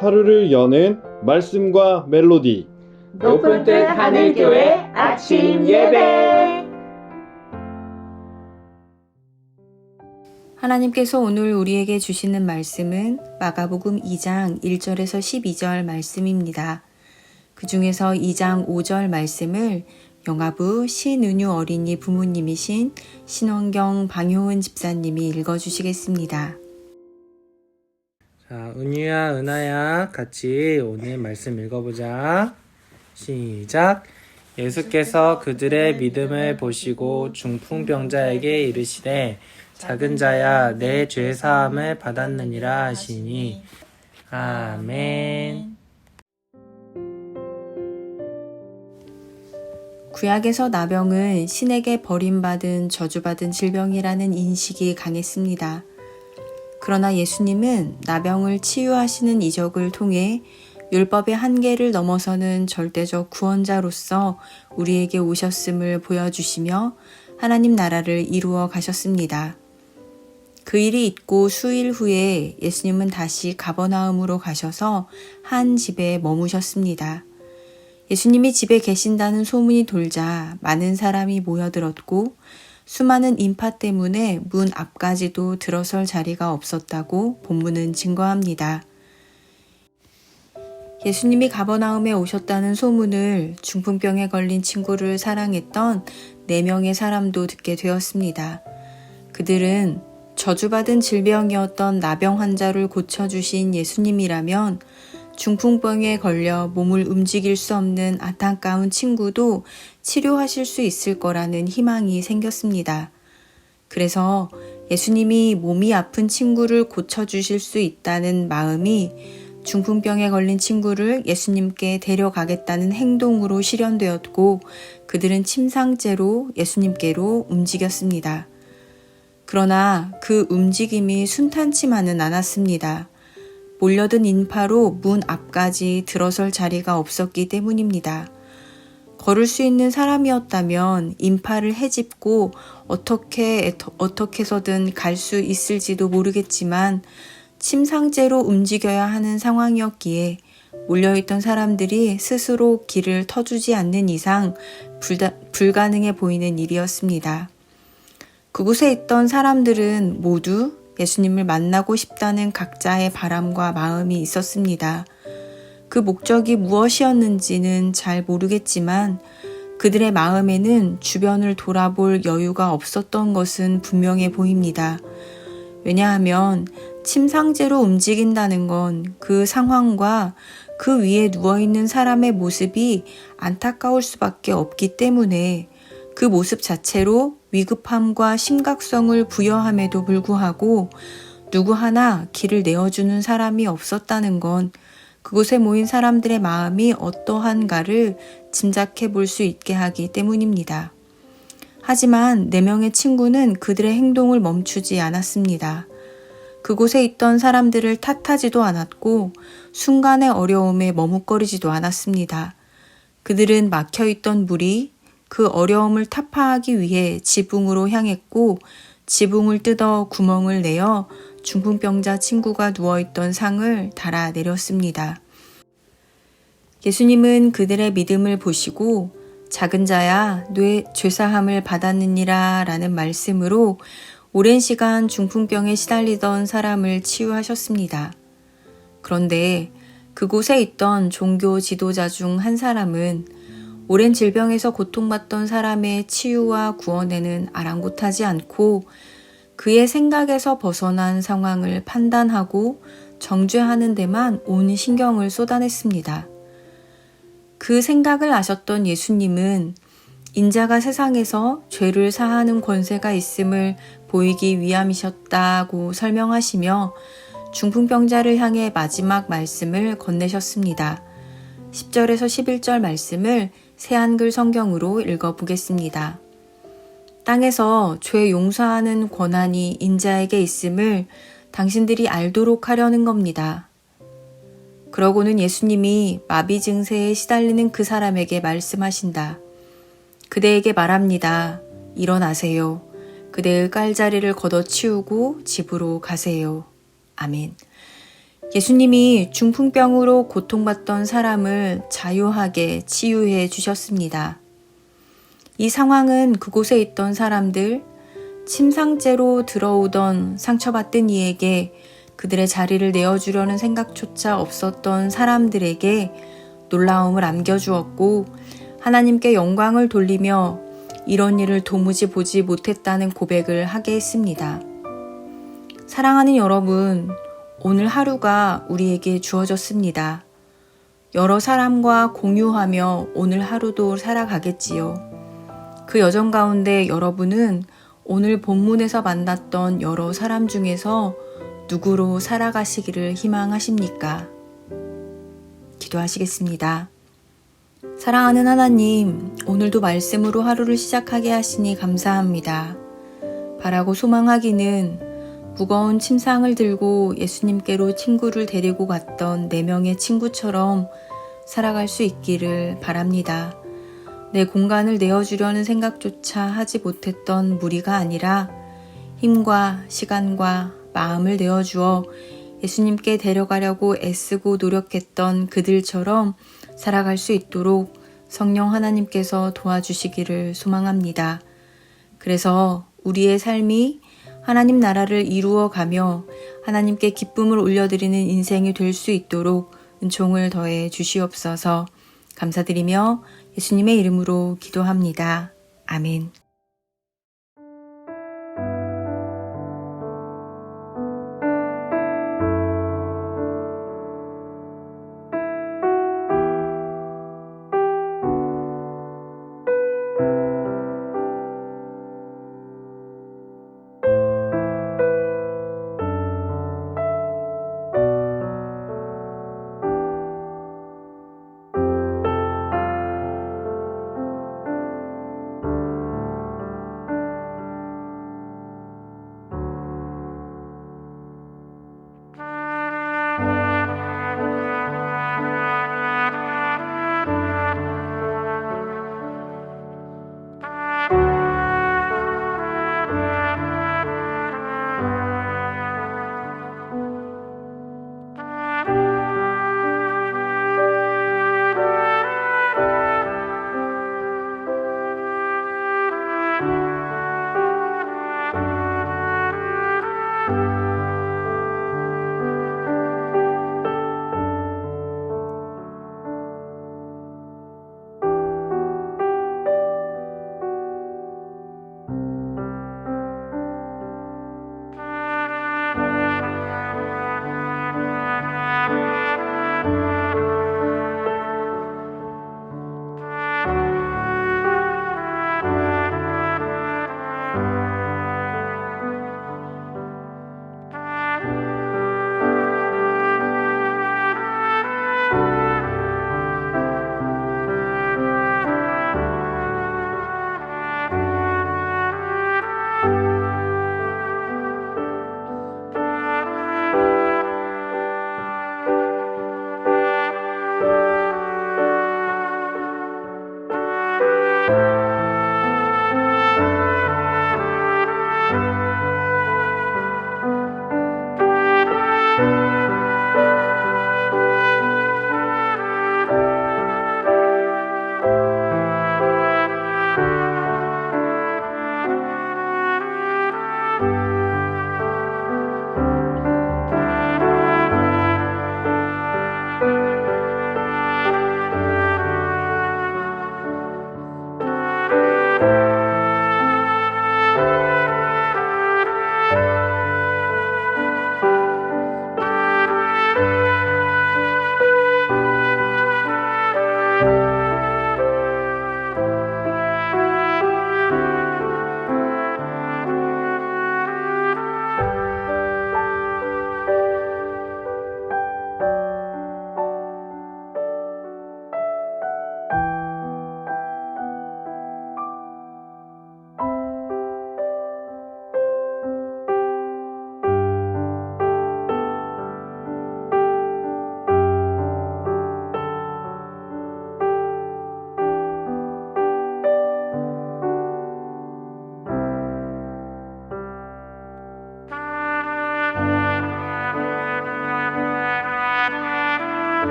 하루를 여는 말씀과 멜로디. 높은 뜻 하늘교회 아침 예배. 하나님께서 오늘 우리에게 주시는 말씀은 마가복음 2장 1절에서 12절 말씀입니다. 그 중에서 2장 5절 말씀을 영아부 신은유 어린이 부모님이신 신원경 방효은 집사님이 읽어주시겠습니다. 자, 은유야, 은하야, 같이 오늘 말씀 읽어보자. 시작. 예수께서 그들의 믿음을 보시고 중풍병자에게 이르시되 작은 자야, 내 죄사함을 받았느니라 하시니. 아멘. 구약에서 나병은 신에게 버림받은 저주받은 질병이라는 인식이 강했습니다. 그러나 예수님은 나병을 치유하시는 이적을 통해 율법의 한계를 넘어서는 절대적 구원자로서 우리에게 오셨음을 보여주시며 하나님 나라를 이루어 가셨습니다. 그 일이 있고 수일 후에 예수님은 다시 가버나움으로 가셔서 한 집에 머무셨습니다. 예수님이 집에 계신다는 소문이 돌자 많은 사람이 모여들었고 수많은 인파 때문에 문 앞까지도 들어설 자리가 없었다고 본문은 증거합니다. 예수님이 가버나움에 오셨다는 소문을 중풍병에 걸린 친구를 사랑했던 4명의 사람도 듣게 되었습니다. 그들은 저주받은 질병이었던 나병 환자를 고쳐주신 예수님이라면 중풍병에 걸려 몸을 움직일 수 없는 안타까운 친구도 치료하실 수 있을 거라는 희망이 생겼습니다. 그래서 예수님이 몸이 아픈 친구를 고쳐주실 수 있다는 마음이 중풍병에 걸린 친구를 예수님께 데려가겠다는 행동으로 실현되었고 그들은 침상째로 예수님께로 움직였습니다. 그러나 그 움직임이 순탄치만은 않았습니다. 몰려든 인파로 문 앞까지 들어설 자리가 없었기 때문입니다. 걸을 수 있는 사람이었다면 인파를 헤집고 어떻게 해서든 갈 수 있을지도 모르겠지만 침상째로 움직여야 하는 상황이었기에 몰려있던 사람들이 스스로 길을 터주지 않는 이상 불가능해 보이는 일이었습니다. 그곳에 있던 사람들은 모두 예수님을 만나고 싶다는 각자의 바람과 마음이 있었습니다. 그 목적이 무엇이었는지는 잘 모르겠지만 그들의 마음에는 주변을 돌아볼 여유가 없었던 것은 분명해 보입니다. 왜냐하면 침상째로 움직인다는 건 그 상황과 그 위에 누워있는 사람의 모습이 안타까울 수밖에 없기 때문에 그 모습 자체로 위급함과 심각성을 부여함에도 불구하고 누구 하나 길을 내어주는 사람이 없었다는 건 그곳에 모인 사람들의 마음이 어떠한가를 짐작해 볼 수 있게 하기 때문입니다. 하지만 4명의 친구는 그들의 행동을 멈추지 않았습니다. 그곳에 있던 사람들을 탓하지도 않았고 순간의 어려움에 머뭇거리지도 않았습니다. 그들은 막혀있던 물이 그 어려움을 타파하기 위해 지붕으로 향했고 지붕을 뜯어 구멍을 내어 중풍병자 친구가 누워있던 상을 달아내렸습니다. 예수님은 그들의 믿음을 보시고 작은 자야 뇌 죄사함을 받았느니라 라는 말씀으로 오랜 시간 중풍병에 시달리던 사람을 치유하셨습니다. 그런데 그곳에 있던 종교 지도자 중 한 사람은 오랜 질병에서 고통받던 사람의 치유와 구원에는 아랑곳하지 않고 그의 생각에서 벗어난 상황을 판단하고 정죄하는 데만 온 신경을 쏟아냈습니다. 그 생각을 아셨던 예수님은 인자가 세상에서 죄를 사하는 권세가 있음을 보이기 위함이셨다고 설명하시며 중풍병자를 향해 마지막 말씀을 건네셨습니다. 10절에서 11절 말씀을 새한글 성경으로 읽어보겠습니다. 땅에서 죄 용서하는 권한이 인자에게 있음을 당신들이 알도록 하려는 겁니다. 그러고는 예수님이 마비 증세에 시달리는 그 사람에게 말씀하신다. 그대에게 말합니다. 일어나세요. 그대의 깔자리를 걷어치우고 집으로 가세요. 아멘. 예수님이 중풍병으로 고통받던 사람을 자유하게 치유해 주셨습니다. 이 상황은 그곳에 있던 사람들, 침상째로 들어오던 상처받은 이에게 그들의 자리를 내어주려는 생각조차 없었던 사람들에게 놀라움을 안겨주었고, 하나님께 영광을 돌리며 이런 일을 도무지 보지 못했다는 고백을 하게 했습니다. 사랑하는 여러분, 오늘 하루가 우리에게 주어졌습니다. 여러 사람과 공유하며 오늘 하루도 살아가겠지요. 그 여정 가운데 여러분은 오늘 본문에서 만났던 여러 사람 중에서 누구로 살아가시기를 희망하십니까? 기도하시겠습니다. 사랑하는 하나님, 오늘도 말씀으로 하루를 시작하게 하시니 감사합니다. 바라고 소망하기는 무거운 침상을 들고 예수님께로 친구를 데리고 갔던 4명의 친구처럼 살아갈 수 있기를 바랍니다. 내 공간을 내어주려는 생각조차 하지 못했던 무리가 아니라 힘과 시간과 마음을 내어주어 예수님께 데려가려고 애쓰고 노력했던 그들처럼 살아갈 수 있도록 성령 하나님께서 도와주시기를 소망합니다. 그래서 우리의 삶이 하나님 나라를 이루어가며 하나님께 기쁨을 올려드리는 인생이 될 수 있도록 은총을 더해 주시옵소서. 감사드리며 예수님의 이름으로 기도합니다. 아멘.